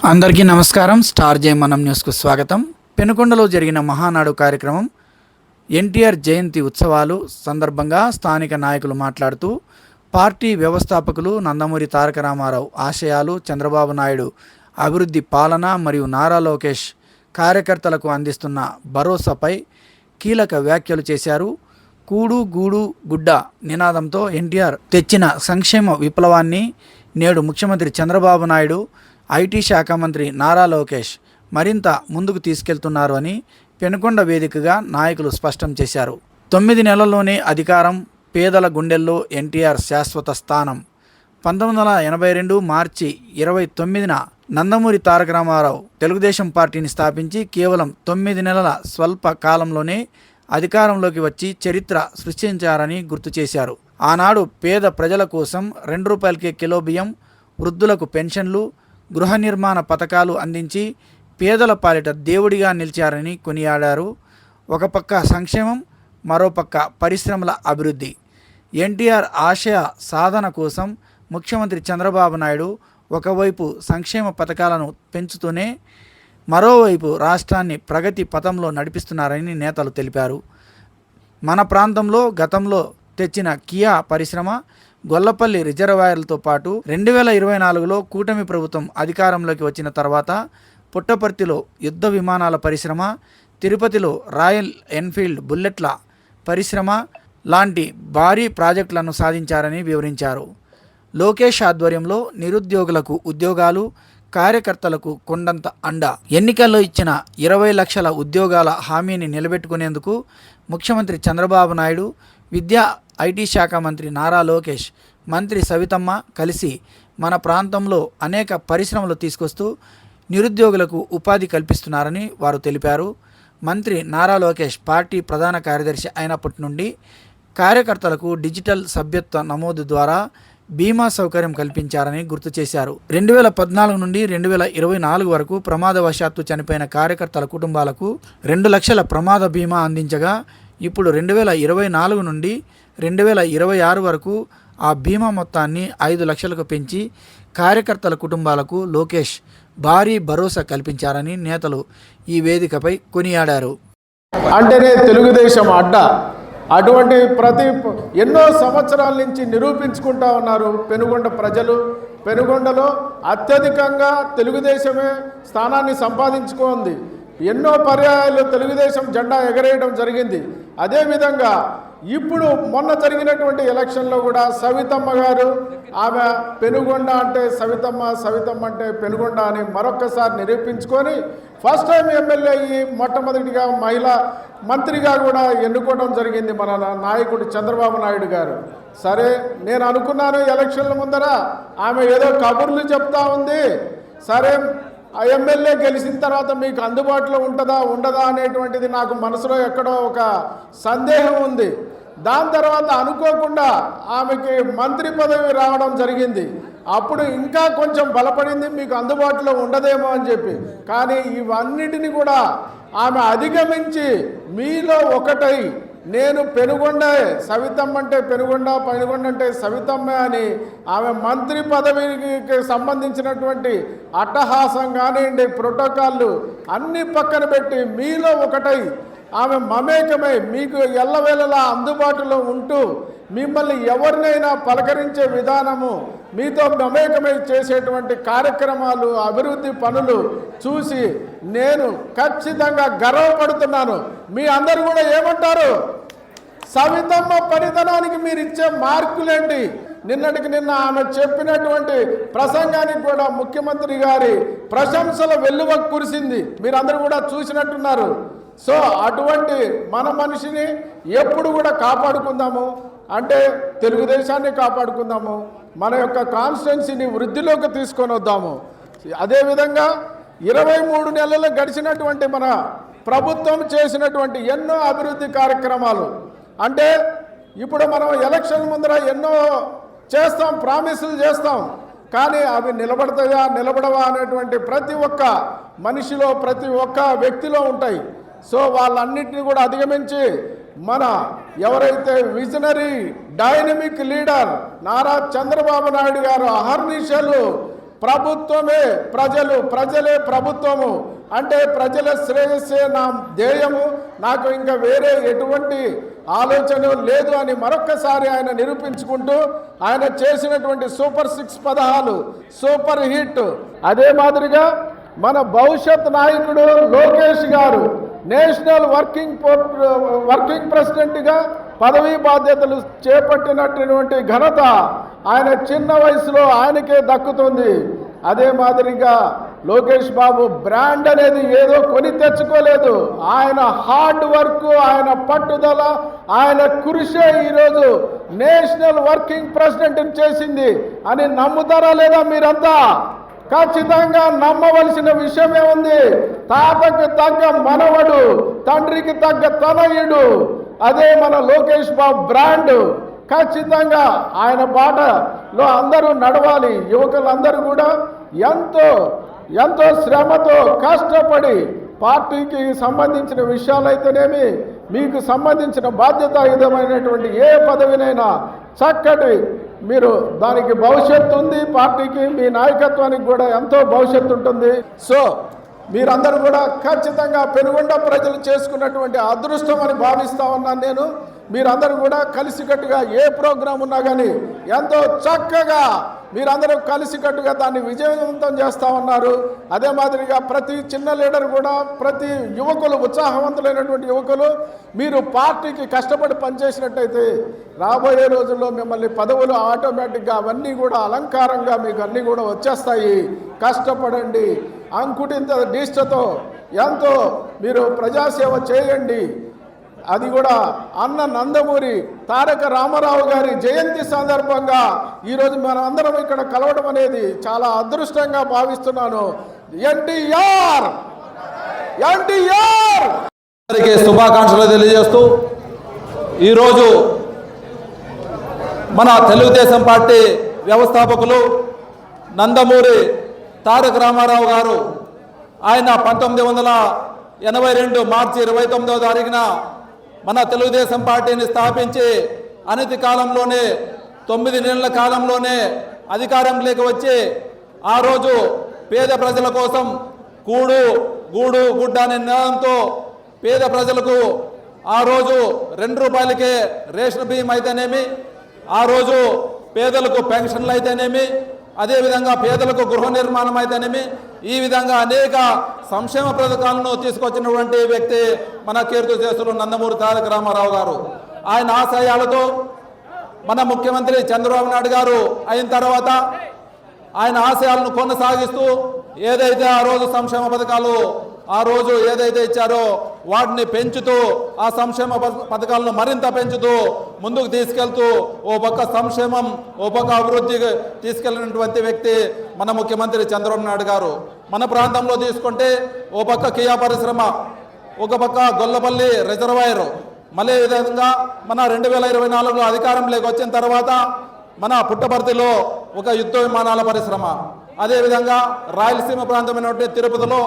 అందరికీ నమస్కారం. స్టార్ జై మనం న్యూస్కు స్వాగతం. పెనుకొండలో జరిగిన మహానాడు కార్యక్రమం ఎన్టీఆర్ జయంతి ఉత్సవాలు సందర్భంగా స్థానిక నాయకులు మాట్లాడుతూ పార్టీ వ్యవస్థాపకులు నందమూరి తారక రామారావు ఆశయాలు, చంద్రబాబు నాయుడు అభివృద్ధి పాలన మరియు నారా లోకేష్ కార్యకర్తలకు అందిస్తున్న భరోసాపై కీలక వ్యాఖ్యలు చేశారు. కూడు గూడు గుడ్డ నినాదంతో ఎన్టీఆర్ తెచ్చిన సంక్షేమ విప్లవాన్ని నేడు ముఖ్యమంత్రి చంద్రబాబు నాయుడు, ఐటీ శాఖ మంత్రి నారా లోకేష్ మరింత ముందుకు తీసుకెళ్తున్నారు అని పెనుకొండ వేదికగా నాయకులు స్పష్టం చేశారు. 9 నెలల్లోనే అధికారం, పేదల గుండెల్లో ఎన్టీఆర్ శాశ్వత స్థానం. 1982 మార్చి 29న నందమూరి తారక రామారావు తెలుగుదేశం పార్టీని స్థాపించి కేవలం 9 నెలల స్వల్ప కాలంలోనే అధికారంలోకి వచ్చి చరిత్ర సృష్టించారని గుర్తు చేశారు. ఆనాడు పేద ప్రజల కోసం ₹2కే కిలో బియ్యం, వృద్ధులకు పెన్షన్లు, గృహ నిర్మాణ పథకాలు అందించి పేదల పాలిట దేవుడిగా నిలిచారని కొనియాడారు. ఒక పక్క సంక్షేమం, మరోపక్క పరిశ్రమల అభివృద్ధి. ఎన్టీఆర్ ఆశయ సాధన కోసం ముఖ్యమంత్రి చంద్రబాబు నాయుడు ఒకవైపు సంక్షేమ పథకాలను పెంచుతూనే మరోవైపు రాష్ట్రాన్ని ప్రగతి పథంలో నడిపిస్తున్నారని నేతలు తెలిపారు. మన ప్రాంతంలో గతంలో తెచ్చిన కియా పరిశ్రమ, గొల్లపల్లి రిజర్వాయర్లతో పాటు 2024లో కూటమి ప్రభుత్వం అధికారంలోకి వచ్చిన తర్వాత పుట్టపర్తిలో యుద్ధ విమానాల పరిశ్రమ, తిరుపతిలో రాయల్ ఎన్ఫీల్డ్ బుల్లెట్ల పరిశ్రమ లాంటి భారీ ప్రాజెక్టులను సాధించారని వివరించారు. లోకేష్ ఆధ్వర్యంలో నిరుద్యోగులకు ఉద్యోగాలు, కార్యకర్తలకు కొండంత అండ. ఎన్నికల్లో ఇచ్చిన 20 లక్షల ఉద్యోగాల హామీని నిలబెట్టుకునేందుకు ముఖ్యమంత్రి చంద్రబాబు నాయుడు, విద్యా ఐటీ శాఖ మంత్రి నారా లోకేష్, మంత్రి సవితమ్మ కలిసి మన ప్రాంతంలో అనేక పరిశ్రమలు తీసుకొస్తూ నిరుద్యోగులకు ఉపాధి కల్పిస్తున్నారని వారు తెలిపారు. మంత్రి నారా లోకేష్ పార్టీ ప్రధాన కార్యదర్శి అయినప్పటి నుండి కార్యకర్తలకు డిజిటల్ సభ్యత్వ నమోదు ద్వారా బీమా సౌకర్యం కల్పించారని గుర్తు చేశారు. 2014 నుండి 2024 వరకు ప్రమాదవశాత్తు చనిపోయిన కార్యకర్తల కుటుంబాలకు 2 లక్షల ప్రమాద బీమా అందించగా ఇప్పుడు 2024 నుండి 2026 వరకు ఆ బీమా మొత్తాన్ని 5 లక్షలకు పెంచి కార్యకర్తల కుటుంబాలకు లోకేష్ భారీ భరోసా కల్పించారని నేతలు ఈ వేదికపై కొనియాడారు. అంటేనే తెలుగుదేశం అడ్డ. అటువంటి ఎన్నో సంవత్సరాల నుంచి నిరూపించుకుంటా ఉన్నారు పెనుగొండ ప్రజలు. పెనుగొండలో అత్యధికంగా తెలుగుదేశమే స్థానాన్ని సంపాదించుకుంది. ఎన్నో పర్యాయాలు తెలుగుదేశం జెండా ఎగరేయడం జరిగింది. అదేవిధంగా ఇప్పుడు మొన్న జరిగినటువంటి ఎలక్షన్లో కూడా సవితమ్మ గారు, ఆమె పెనుగొండ అంటే సవితమ్మ, సవితమ్మ అంటే పెనుగొండ అని మరొక్కసారి నిరూపించుకొని ఫస్ట్ టైం ఎమ్మెల్యే అయ్యి మొట్టమొదటిగా మహిళా మంత్రిగా కూడా ఎన్నుకోవడం జరిగింది మన నాయకుడు చంద్రబాబు నాయుడు గారు. సరే, నేను అనుకున్నాను ఎలక్షన్ల ముందర ఆమె ఏదో కబుర్లు చెప్తా ఉంది, సరే ఆ ఎమ్మెల్యే గెలిచిన తర్వాత మీకు అందుబాటులో ఉంటుందా ఉండదా అనేటువంటిది నాకు మనసులో ఎక్కడో ఒక సందేహం ఉంది. దాని తర్వాత అనుకోకుండా ఆమెకి మంత్రి పదవి రావడం జరిగింది. అప్పుడు ఇంకా కొంచెం బలపడింది, మీకు అందుబాటులో ఉండదేమో అని చెప్పి. కానీ ఇవన్నిటిని కూడా ఆమె అధిగమించి మీలో ఒకటై నేను పెనుగొండ, సవితమ్మ అంటే పెనుగొండ, పెనుగొండ అంటే సవితమ్మ అని ఆమె మంత్రి పదవికి సంబంధించినటువంటి అట్టహాసం కానివ్వండి, ప్రోటోకాళ్ళు అన్నీ పక్కన పెట్టి మీలో ఒకటై ఆమె మమేకమై మీకు ఎల్లవేళలా అందుబాటులో ఉంటూ మిమ్మల్ని ఎవరినైనా పలకరించే విధానము, మీతో మమేకమై చేసేటువంటి కార్యక్రమాలు, అభివృద్ధి పనులు చూసి నేను ఖచ్చితంగా గర్వపడుతున్నాను. మీ అందరూ కూడా ఏమంటారు? సవితమ్మ పనితనానికి మీరు ఇచ్చే మార్కులేంటి? నిన్నటికి నిన్న ఆమె చెప్పినటువంటి ప్రసంగానికి కూడా ముఖ్యమంత్రి గారి ప్రశంసల వెల్లువ కురిసింది. మీరందరూ కూడా చూసినట్టున్నారు. సో అటువంటి మన మనిషిని ఎప్పుడు కూడా కాపాడుకుందాము, అంటే తెలుగుదేశాన్ని కాపాడుకుందాము, మన యొక్క కాన్స్టిట్యున్సీని వృద్ధిలోకి తీసుకొని వద్దాము. అదేవిధంగా 23 నెలలు గడిచినటువంటి మన ప్రభుత్వం చేసినటువంటి ఎన్నో అభివృద్ధి కార్యక్రమాలు, అంటే ఇప్పుడు మనం ఎలక్షన్ ముందర ఎన్నో చేస్తాం, ప్రామిసులు చేస్తాం, కానీ అవి నిలబడతాయా నిలబడవా అనేటువంటి ప్రతి ఒక్క మనిషిలో, ప్రతి ఒక్క వ్యక్తిలో ఉంటాయి. సో వాళ్ళన్నింటినీ కూడా అధిగమించి మన ఎవరైతే visionary dynamic leader Nara Chandrababu Naidu గారు అహర్నిశలు ప్రభుత్వమే ప్రజలు, ప్రజలే ప్రభుత్వము, అంటే ప్రజల శ్రేయస్సే నా ధ్యేయము, నాకు ఇంకా వేరే ఎటువంటి ఆలోచన లేదు అని మరొక్కసారి ఆయన నిరూపించుకుంటూ ఆయన చేసినటువంటి సూపర్ 6 పథకాలు సూపర్ హిట్. అదే మాదిరిగా మన భవిష్యత్ నాయకుడు లోకేష్ గారు నేషనల్ వర్కింగ్ ప్రెసిడెంట్గా పదవీ బాధ్యతలు చేపట్టినటువంటి ఘనత ఆయన చిన్న వయసులో ఆయనకే దక్కుతుంది. అదే మాదిరిగా లోకేష్ బాబు బ్రాండ్ అనేది ఏదో కొని తెచ్చుకోలేదు. ఆయన హార్డ్ వర్క్, ఆయన పట్టుదల, ఆయన కృషి ఈరోజు నేషనల్ వర్కింగ్ ప్రెసిడెంట్ చేసింది అని నమ్ముతారా లేదా మీరంతా? ఖచ్చితంగా నమ్మవలసిన విషయమే ఉంది. తాతకు తగ్గ మనవడు, తండ్రికి తగ్గ తనయుడు, అదే మన లోకేష్ బాబు బ్రాండ్. ఖచ్చితంగా ఆయన బాటలో అందరూ నడవాలి. యువకులందరూ కూడా ఎంతో ఎంతో శ్రమతో కష్టపడి పార్టీకి సంబంధించిన విషయాలైతేనేమి, మీకు సంబంధించిన బాధ్యతాయుతమైనటువంటి ఏ పదవినైనా చక్కటి మీరు దానికి భవిష్యత్తు ఉంది. పార్టీకి, మీ నాయకత్వానికి కూడా ఎంతో భవిష్యత్తు ఉంటుంది. సో మీరందరూ కూడా ఖచ్చితంగా పెనుగొండ ప్రజలు చేసుకున్నటువంటి అదృష్టం అని భావిస్తా ఉన్నాను నేను. మీరందరూ కూడా కలిసికట్టుగా ఏ ప్రోగ్రాం ఉన్నా కానీ ఎంతో చక్కగా మీరందరూ కలిసికట్టుగా దాన్ని విజయవంతం చేస్తూ ఉన్నారు. అదే మాదిరిగా ప్రతి చిన్న లీడర్ కూడా, ప్రతి యువకులు, ఉత్సాహవంతులైనటువంటి యువకులు మీరు పార్టీకి కష్టపడి పనిచేసినట్టయితే రాబోయే రోజుల్లో మిమ్మల్ని పదవులు ఆటోమేటిక్గా అవన్నీ కూడా అలంకారంగా మీకు అన్నీ కూడా వచ్చేస్తాయి. కష్టపడండి, అంకుటింత దీక్షతో ఎంతో మీరు ప్రజాసేవ చేయండి. అది కూడా అన్న నందమూరి తారక రామారావు గారి జయంతి సందర్భంగా ఈరోజు మనం అందరం ఇక్కడ కలవడం అనేది చాలా అదృష్టంగా భావిస్తున్నాను. ఎన్టీఆర్ శుభాకాంక్షలు తెలియజేస్తూ ఈరోజు మన తెలుగుదేశం పార్టీ వ్యవస్థాపకులు నందమూరి తారక రామారావు గారు ఆయన 1982 మార్చి 29వ తారీఖున మన తెలుగుదేశం పార్టీని స్థాపించి అనతి కాలంలోనే 9 నెలల కాలంలోనే అధికారంలోకి వచ్చి ఆ రోజు పేద ప్రజల కోసం కూడు గూడు గుడ్డ అనే నినాదంతో పేద ప్రజలకు ఆ రోజు 2 రూపాయలకే రేషన్ బియ్యం అయితేనేమి, ఆ రోజు పేదలకు పెన్షన్లు అయితేనేమి, అదేవిధంగా పేదలకు గృహ నిర్మాణం అయితేనేమి, ఈ విధంగా అనేక సంక్షేమ పథకాలను తీసుకొచ్చినటువంటి వ్యక్తి మన కీర్తిశేషులు నందమూరి తారక రామారావు గారు. ఆయన ఆశయాలతో మన ముఖ్యమంత్రి చంద్రబాబు నాయుడు గారు అయిన తర్వాత ఆయన ఆశయాలను కొనసాగిస్తూ ఏదైతే ఆ రోజు సంక్షేమ పథకాలు ఆ రోజు ఏదైతే ఇచ్చారో వాటిని పెంచుతూ, ఆ సంక్షేమ పథకాలను మరింత పెంచుతూ ముందుకు తీసుకెళ్తూ ఓ పక్క సంక్షేమం, ఓ పక్క అభివృద్ధికి తీసుకెళ్లినటువంటి వ్యక్తి మన ముఖ్యమంత్రి చంద్రబాబు నాయుడు గారు. మన ప్రాంతంలో తీసుకుంటే ఓ పక్క కియా పరిశ్రమ, ఒక పక్క గొల్లపల్లి రిజర్వాయర్, మళ్ళీ విధంగా మన 2024లో అధికారంలోకి వచ్చిన తర్వాత మన పుట్టపర్తిలో ఒక యుద్ధ విమానాల పరిశ్రమ, అదేవిధంగా రాయలసీమ ప్రాంతమైనటువంటి తిరుపతిలో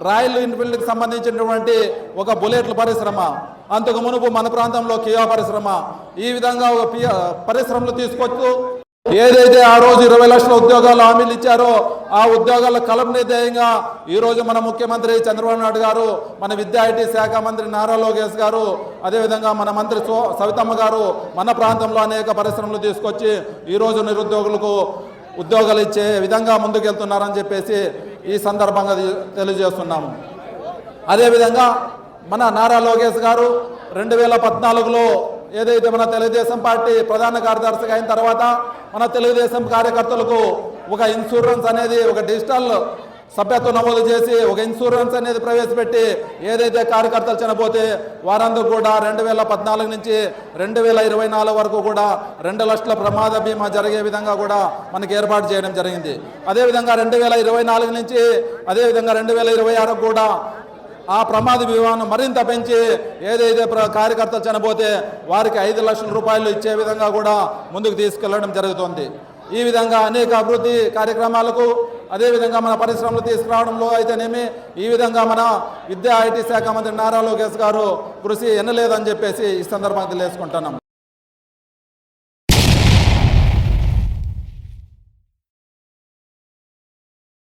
రాయల్ ఎన్ఫీల్డ్కి సంబంధించినటువంటి ఒక బుల్లెట్ల పరిశ్రమ, అంతకు మునుపు మన ప్రాంతంలో కియా పరిశ్రమ, ఈ విధంగా ఒక పరిశ్రమలు తీసుకొస్తూ ఏదైతే ఆ రోజు 20 లక్షల ఉద్యోగాలు హామీలు ఇచ్చారో ఆ ఉద్యోగాల కల్పన ధ్యేయంగా ఈరోజు మన ముఖ్యమంత్రి చంద్రబాబు నాయుడు గారు, మన విద్యా ఐటీ శాఖ మంత్రి నారా లోకేష్ గారు, అదేవిధంగా మన మంత్రి సవితమ్మ గారు మన ప్రాంతంలో అనేక పరిశ్రమలు తీసుకొచ్చి ఈరోజు నిరుద్యోగులకు ఉద్యోగాలు ఇచ్చే విధంగా ముందుకెళ్తున్నారని చెప్పేసి ఈ సందర్భంగా తెలియజేస్తున్నాము. అదేవిధంగా మన నారా లోకేష్ గారు 2014లో ఏదైతే మన తెలుగుదేశం పార్టీ ప్రధాన కార్యదర్శిగా అయిన తర్వాత మన తెలుగుదేశం కార్యకర్తలకు ఒక ఇన్సూరెన్స్ అనేది, ఒక డిజిటల్ సభ్యత్వం నమోదు చేసి ఒక ఇన్సూరెన్స్ అనేది ప్రవేశపెట్టి ఏదైతే కార్యకర్తలు చనిపోతే వారందరూ కూడా 2014 నుంచి 2024 వరకు కూడా 2 లక్షల ప్రమాద బీమా జరిగే విధంగా కూడా మనకి ఏర్పాటు చేయడం జరిగింది. అదేవిధంగా 2024 నుంచి అదేవిధంగా 2026 కూడా ఆ ప్రమాద బీమాను మరింత పెంచి ఏదైతే కార్యకర్తలు చనిపోతే వారికి 5 లక్షల రూపాయలు ఇచ్చే విధంగా కూడా ముందుకు తీసుకెళ్లడం జరుగుతుంది. ఈ విధంగా అనేక అభివృద్ధి కార్యక్రమాలకు, అదేవిధంగా మన పరిశ్రమలు తీసుకురావడంలో అయితేనేమి, ఈ విధంగా మన విద్యా ఐటీ శాఖ మంత్రి నారా లోకేష్ గారు కృషి ఎన్నలేదని చెప్పేసి ఈ సందర్భంగా తెలియజేసుకుంటున్నాం.